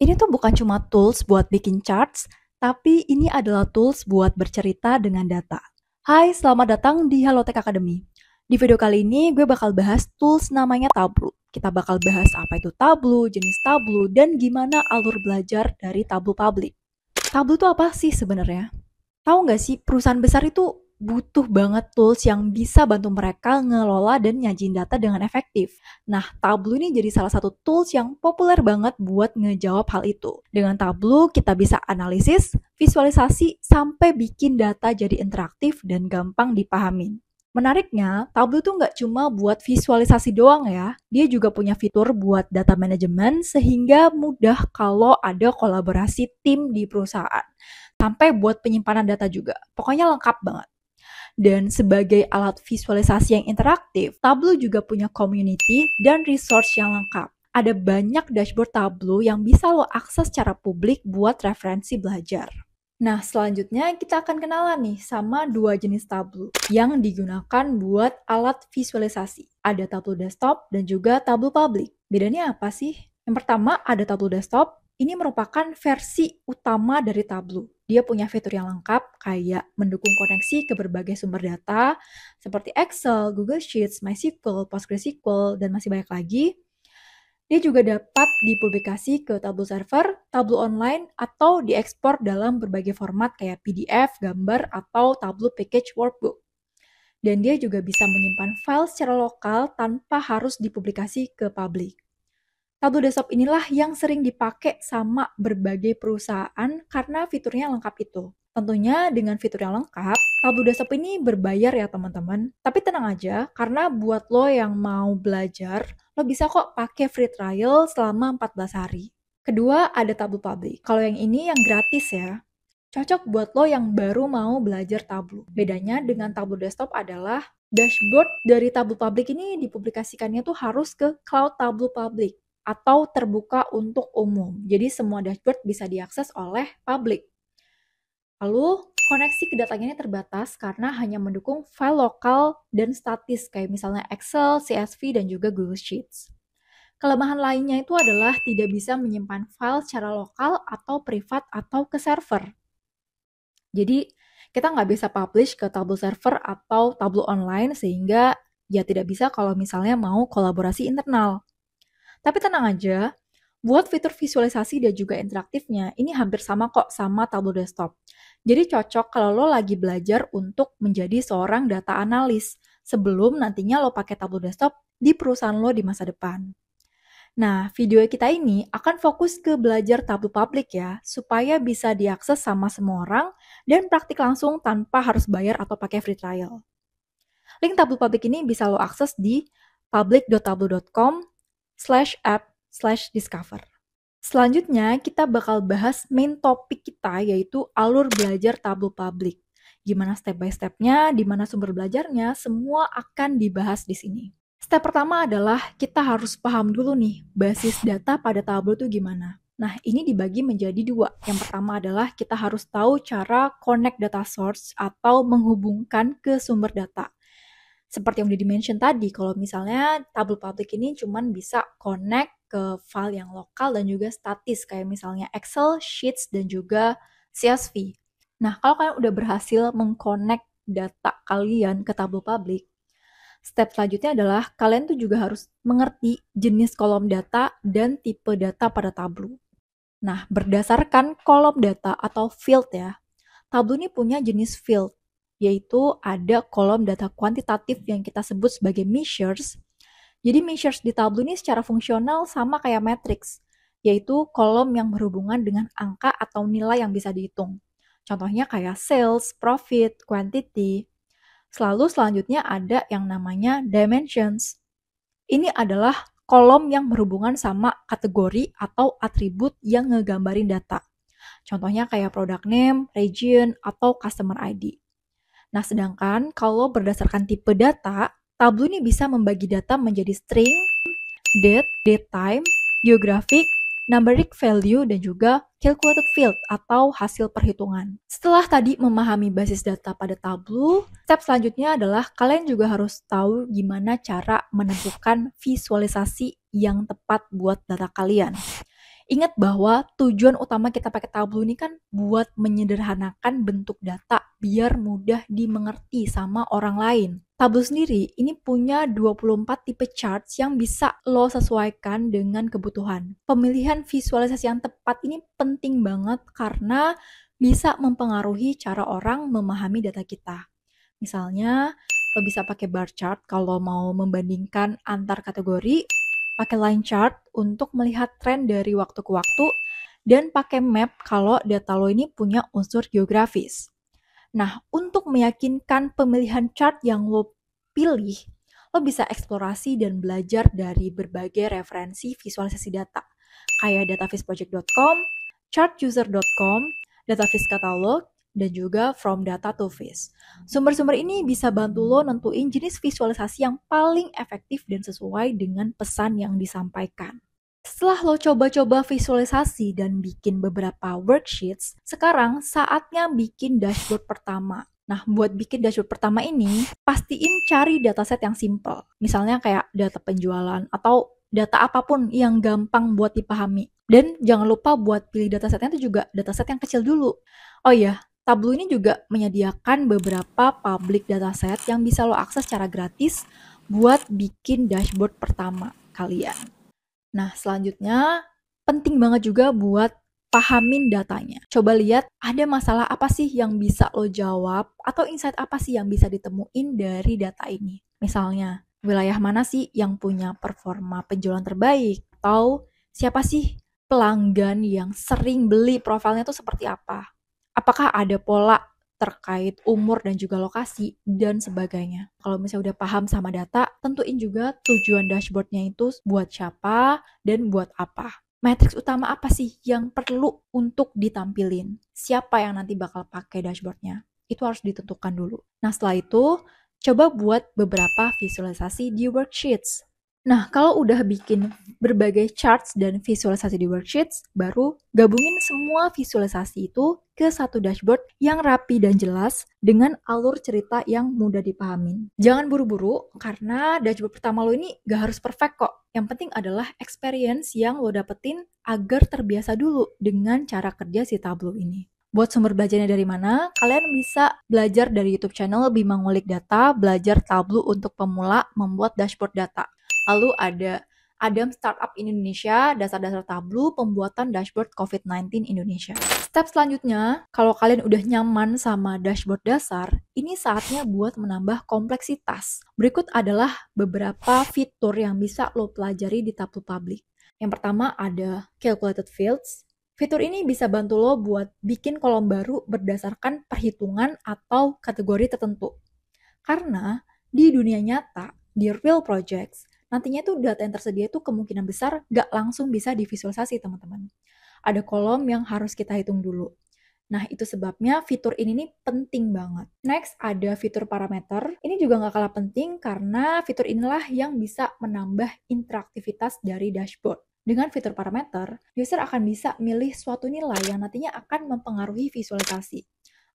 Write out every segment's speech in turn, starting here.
Ini tuh bukan cuma tools buat bikin charts, tapi ini adalah tools buat bercerita dengan data. Hai, selamat datang di Halotek Academy. Di video kali ini gue bakal bahas tools namanya Tableau. Kita bakal bahas apa itu Tableau, jenis Tableau, dan gimana alur belajar dari Tableau Public. Tableau itu apa sih sebenarnya? Tahu nggak sih, perusahaan besar itu butuh banget tools yang bisa bantu mereka ngelola dan nyajin data dengan efektif. Nah, Tableau ini jadi salah satu tools yang populer banget buat ngejawab hal itu. Dengan Tableau, kita bisa analisis, visualisasi, sampai bikin data jadi interaktif dan gampang dipahamin. Menariknya, Tableau tuh nggak cuma buat visualisasi doang ya, dia juga punya fitur buat data management sehingga mudah kalau ada kolaborasi tim di perusahaan. Sampai buat penyimpanan data juga. Pokoknya lengkap banget. Dan sebagai alat visualisasi yang interaktif, Tableau juga punya community dan resource yang lengkap. Ada banyak dashboard Tableau yang bisa lo akses secara publik buat referensi belajar. Nah, selanjutnya kita akan kenalan nih sama dua jenis Tableau yang digunakan buat alat visualisasi. Ada Tableau Desktop dan juga Tableau Public. Bedanya apa sih? Yang pertama ada Tableau Desktop. Ini merupakan versi utama dari Tableau. Dia punya fitur yang lengkap kayak mendukung koneksi ke berbagai sumber data seperti Excel, Google Sheets, MySQL, PostgreSQL, dan masih banyak lagi. Dia juga dapat dipublikasi ke Tableau Server, Tableau Online, atau diekspor dalam berbagai format kayak PDF, gambar, atau Tableau Package Workbook. Dan dia juga bisa menyimpan file secara lokal tanpa harus dipublikasi ke publik. Tableau Desktop inilah yang sering dipakai sama berbagai perusahaan karena fiturnya lengkap itu. Tentunya dengan fitur yang lengkap, Tableau Desktop ini berbayar ya teman-teman. Tapi tenang aja, karena buat lo yang mau belajar, lo bisa kok pakai free trial selama 14 hari. Kedua, ada Tableau Public. Kalau yang ini yang gratis ya. Cocok buat lo yang baru mau belajar Tableau. Bedanya dengan Tableau Desktop adalah dashboard dari Tableau Public ini dipublikasikannya tuh harus ke Cloud Tableau Public atau terbuka untuk umum. Jadi semua dashboard bisa diakses oleh publik. Lalu, koneksi ke datanya ini terbatas karena hanya mendukung file lokal dan statis kayak misalnya Excel, CSV, dan juga Google Sheets. Kelemahan lainnya itu adalah tidak bisa menyimpan file secara lokal atau privat atau ke server. Jadi, kita nggak bisa publish ke Tableau Server atau Tableau Online sehingga ya tidak bisa kalau misalnya mau kolaborasi internal. Tapi tenang aja, buat fitur visualisasi dan juga interaktifnya, ini hampir sama kok sama Tableau Desktop. Jadi cocok kalau lo lagi belajar untuk menjadi seorang data analis sebelum nantinya lo pakai Tableau Desktop di perusahaan lo di masa depan. Nah, video kita ini akan fokus ke belajar Tableau Public ya, supaya bisa diakses sama semua orang dan praktik langsung tanpa harus bayar atau pakai free trial. Link Tableau Public ini bisa lo akses di public.tableau.com/app/discover. Selanjutnya, kita bakal bahas main topik kita, yaitu alur belajar Tableau Public. Gimana step by step-nya, di mana sumber belajarnya, semua akan dibahas di sini. Step pertama adalah kita harus paham dulu nih, basis data pada Tableau itu gimana. Nah, ini dibagi menjadi dua. Yang pertama adalah kita harus tahu cara connect data source atau menghubungkan ke sumber data. Seperti yang udah di-mention tadi, kalau misalnya Tableau Public ini cuman bisa connect ke file yang lokal dan juga statis, kayak misalnya Excel, Sheets, dan juga CSV. Nah, kalau kalian udah berhasil meng-connect data kalian ke Tableau Public, step selanjutnya adalah kalian tuh juga harus mengerti jenis kolom data dan tipe data pada Tableau. Nah, berdasarkan kolom data atau field ya, Tableau ini punya jenis field, yaitu ada kolom data kuantitatif yang kita sebut sebagai measures. Jadi measures di Tableau ini secara fungsional sama kayak matrix, yaitu kolom yang berhubungan dengan angka atau nilai yang bisa dihitung. Contohnya kayak sales, profit, quantity. Selalu selanjutnya ada yang namanya dimensions. Ini adalah kolom yang berhubungan sama kategori atau atribut yang ngegambarin data. Contohnya kayak product name, region, atau customer ID. Nah, sedangkan kalau berdasarkan tipe data, Tableau ini bisa membagi data menjadi string, date, date time, geographic, numeric value, dan juga calculated field atau hasil perhitungan. Setelah tadi memahami basis data pada Tableau, step selanjutnya adalah kalian juga harus tahu gimana cara menentukan visualisasi yang tepat buat data kalian. Ingat bahwa tujuan utama kita pakai Tableau ini kan buat menyederhanakan bentuk data biar mudah dimengerti sama orang lain. Tableau sendiri ini punya 24 tipe charts yang bisa lo sesuaikan dengan kebutuhan. Pemilihan visualisasi yang tepat ini penting banget karena bisa mempengaruhi cara orang memahami data kita. Misalnya, lo bisa pakai bar chart kalau mau membandingkan antar kategori, pakai line chart untuk melihat tren dari waktu ke waktu, dan pakai map kalau data lo ini punya unsur geografis. Nah, untuk meyakinkan pemilihan chart yang lo pilih, lo bisa eksplorasi dan belajar dari berbagai referensi visualisasi data, kayak datavisproject.com, chartuser.com, Dataviz Catalog, dan juga From Data to Viz. Sumber-sumber ini bisa bantu lo nentuin jenis visualisasi yang paling efektif dan sesuai dengan pesan yang disampaikan. Setelah lo coba-coba visualisasi dan bikin beberapa worksheets, sekarang saatnya bikin dashboard pertama. Nah, buat bikin dashboard pertama ini, pastiin cari dataset yang simple. Misalnya kayak data penjualan atau data apapun yang gampang buat dipahami. Dan jangan lupa buat pilih datasetnya itu juga dataset yang kecil dulu. Oh iya, Tableau ini juga menyediakan beberapa public dataset yang bisa lo akses secara gratis buat bikin dashboard pertama kalian. Nah, selanjutnya penting banget juga buat pahamin datanya. Coba lihat ada masalah apa sih yang bisa lo jawab atau insight apa sih yang bisa ditemuin dari data ini. Misalnya, wilayah mana sih yang punya performa penjualan terbaik? Atau siapa sih pelanggan yang sering beli, profilnya tuh seperti apa? Apakah ada pola terkait umur dan juga lokasi, dan sebagainya. Kalau misalnya udah paham sama data, tentuin juga tujuan dashboardnya itu buat siapa dan buat apa. Matriks utama apa sih yang perlu untuk ditampilin? Siapa yang nanti bakal pakai dashboardnya? Itu harus ditentukan dulu. Nah, setelah itu, coba buat beberapa visualisasi di worksheets. Nah, kalau udah bikin berbagai charts dan visualisasi di worksheets, baru gabungin semua visualisasi itu ke satu dashboard yang rapi dan jelas dengan alur cerita yang mudah dipahamin. Jangan buru-buru, karena dashboard pertama lo ini gak harus perfect kok. Yang penting adalah experience yang lo dapetin agar terbiasa dulu dengan cara kerja si Tableau ini. Buat sumber belajarnya dari mana? Kalian bisa belajar dari YouTube channel Bima Ngulik Data, belajar Tableau untuk pemula, membuat dashboard data. Lalu ada Adam Startup Indonesia, dasar-dasar Tableau, pembuatan dashboard COVID-19 Indonesia. Step selanjutnya, kalau kalian udah nyaman sama dashboard dasar, ini saatnya buat menambah kompleksitas. Berikut adalah beberapa fitur yang bisa lo pelajari di Tableau Public. Yang pertama ada Calculated Fields. Fitur ini bisa bantu lo buat bikin kolom baru berdasarkan perhitungan atau kategori tertentu. Karena di dunia nyata, di real projects, nantinya tuh data yang tersedia itu kemungkinan besar gak langsung bisa divisualisasi, teman-teman. Ada kolom yang harus kita hitung dulu. Nah, itu sebabnya fitur ini nih penting banget. Next, ada fitur parameter. Ini juga gak kalah penting karena fitur inilah yang bisa menambah interaktivitas dari dashboard. Dengan fitur parameter, user akan bisa milih suatu nilai yang nantinya akan mempengaruhi visualisasi.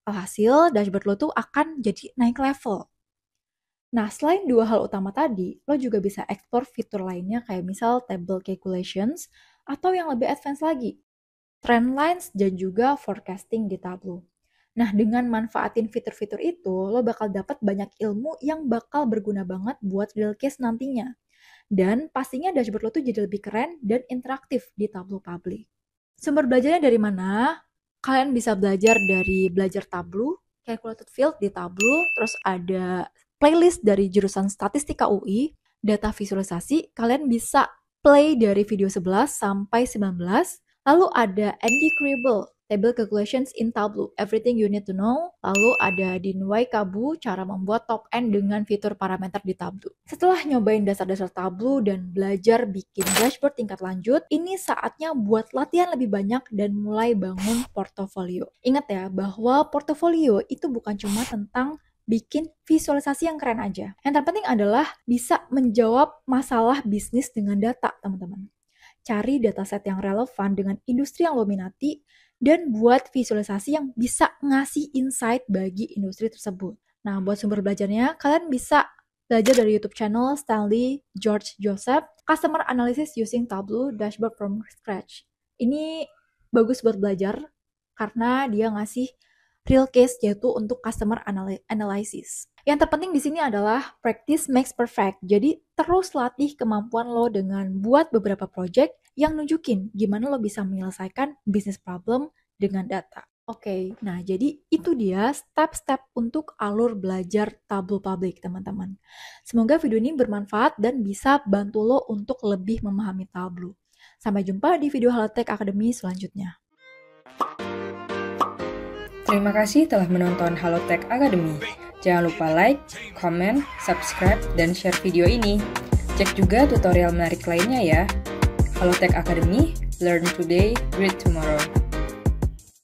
Alhasil, dashboard lo tuh akan jadi naik level. Nah, selain dua hal utama tadi, lo juga bisa explore fitur lainnya kayak misal table calculations atau yang lebih advance lagi, trend lines dan juga forecasting di Tableau. Nah, dengan manfaatin fitur-fitur itu, lo bakal dapat banyak ilmu yang bakal berguna banget buat real case nantinya. Dan pastinya dashboard lo tuh jadi lebih keren dan interaktif di Tableau Public. Sumber belajarnya dari mana? Kalian bisa belajar dari belajar Tableau, calculated field di Tableau, terus ada playlist dari jurusan Statistika UI, data visualisasi, kalian bisa play dari video 11 sampai 19, lalu ada Andy Kribel, Table Calculations in Tableau, Everything You Need to Know, lalu ada Dinwai Kabu, cara membuat top end dengan fitur parameter di Tableau. Setelah nyobain dasar-dasar Tableau dan belajar bikin dashboard tingkat lanjut, ini saatnya buat latihan lebih banyak dan mulai bangun portofolio. Ingat ya, bahwa portofolio itu bukan cuma tentang bikin visualisasi yang keren aja. Yang terpenting adalah bisa menjawab masalah bisnis dengan data, teman-teman. Cari dataset yang relevan dengan industri yang lo minati, dan buat visualisasi yang bisa ngasih insight bagi industri tersebut. Nah, buat sumber belajarnya, kalian bisa belajar dari YouTube channel Stanley George Joseph, Customer Analysis Using Tableau Dashboard from Scratch. Ini bagus buat belajar karena dia ngasih real case yaitu untuk customer analysis. Yang terpenting di sini adalah practice makes perfect. Jadi terus latih kemampuan lo dengan buat beberapa project yang nunjukin gimana lo bisa menyelesaikan business problem dengan data. Oke, nah jadi itu dia step-step untuk alur belajar Tableau Public, teman-teman. Semoga video ini bermanfaat dan bisa bantu lo untuk lebih memahami Tableau. Sampai jumpa di video Halotek Academy selanjutnya. Terima kasih telah menonton Halotek Academy. Jangan lupa like, comment, subscribe, dan share video ini. Cek juga tutorial menarik lainnya ya. Halotek Academy, learn today, great tomorrow.